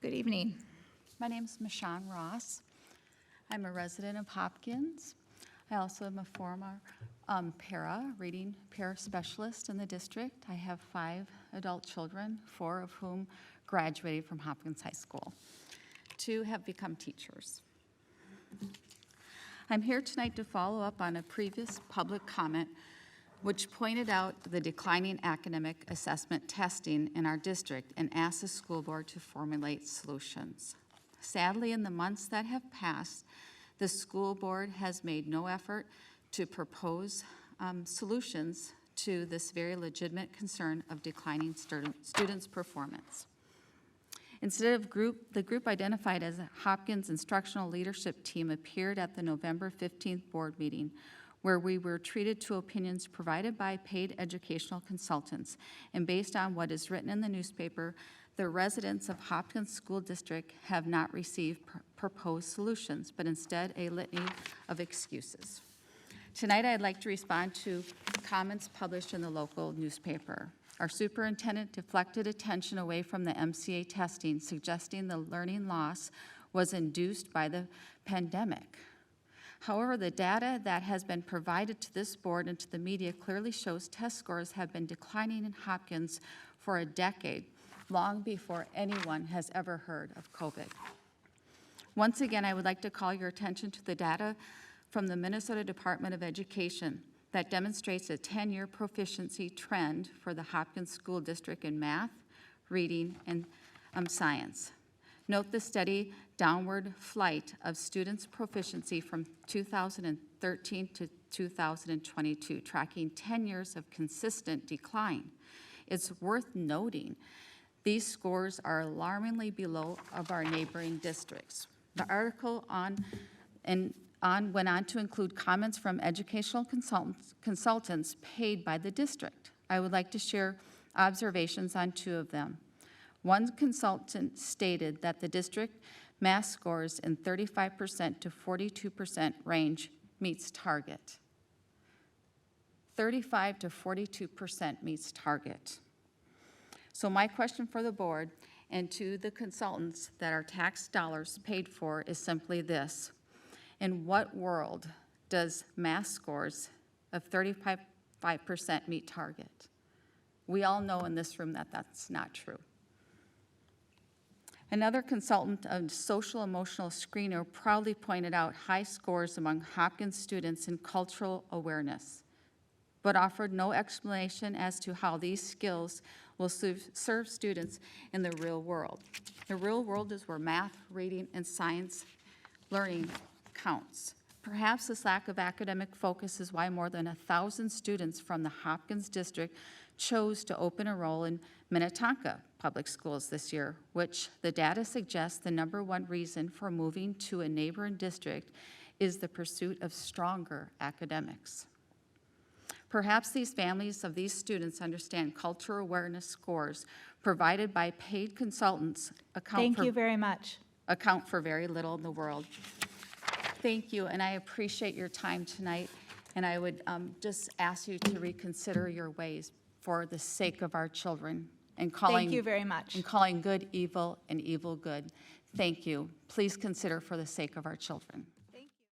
Good evening. My name is Michonne Ross. I'm a resident of Hopkins. I also am a former reading para specialist in the district. I have 5 adult children, 4 of whom graduated from Hopkins High School. 2 have become teachers. I'm here tonight to follow up on a previous public comment which pointed out the declining academic assessment testing in our district and asked the school board to formulate solutions. Sadly, in the months that have passed, the school board has made no effort to propose solutions to this very legitimate concern of declining students' performance. Instead of the group identified as a Hopkins Instructional Leadership Team appeared at the November 15th board meeting, where we were treated to opinions provided by paid educational consultants. And based on what is written in the newspaper, the residents of Hopkins School District have not received proposed solutions, but instead a litany of excuses. Tonight, I'd like to respond to comments published in the local newspaper. Our superintendent deflected attention away from the MCA testing, suggesting the learning loss was induced by the pandemic. However, the data that has been provided to this board and to the media clearly shows test scores have been declining in Hopkins for a decade, long before anyone has ever heard of COVID. Once again, I would like to call your attention to the data from the Minnesota Department of Education that demonstrates a 10-year proficiency trend for the Hopkins School District in math, reading, and science. Note the steady downward flight of students' proficiency from 2013 to 2022, tracking 10 years of consistent decline. It's worth noting these scores are alarmingly below of our neighboring districts. The article went on to include comments from educational consultants paid by the district. I would like to share observations on 2 of them. One consultant stated that the district math scores in 35% to 42% range meets target. 35 to 42% meets target. So my question for the board and to the consultants that our tax dollars paid for is simply this. In what world does math scores of 35% meet target? We all know in this room that that's not true. Another consultant, a social emotional screener, proudly pointed out high scores among Hopkins students in cultural awareness, but offered no explanation as to how these skills will serve students in the real world. The real world is where math, reading, and science learning counts. Perhaps this lack of academic focus is why more than 1,000 students from the Hopkins district chose to open enroll in Minnetonka Public Schools this year, which the data suggests the #1 reason for moving to a neighboring district is the pursuit of stronger academics. Perhaps these families of these students understand cultural awareness scores provided by paid consultants account for very little in the world. Thank you, and I appreciate your time tonight, and I would just ask you to reconsider your ways for the sake of our children and Thank you very much. And calling good evil and evil good. Thank you. Please consider for the sake of our children.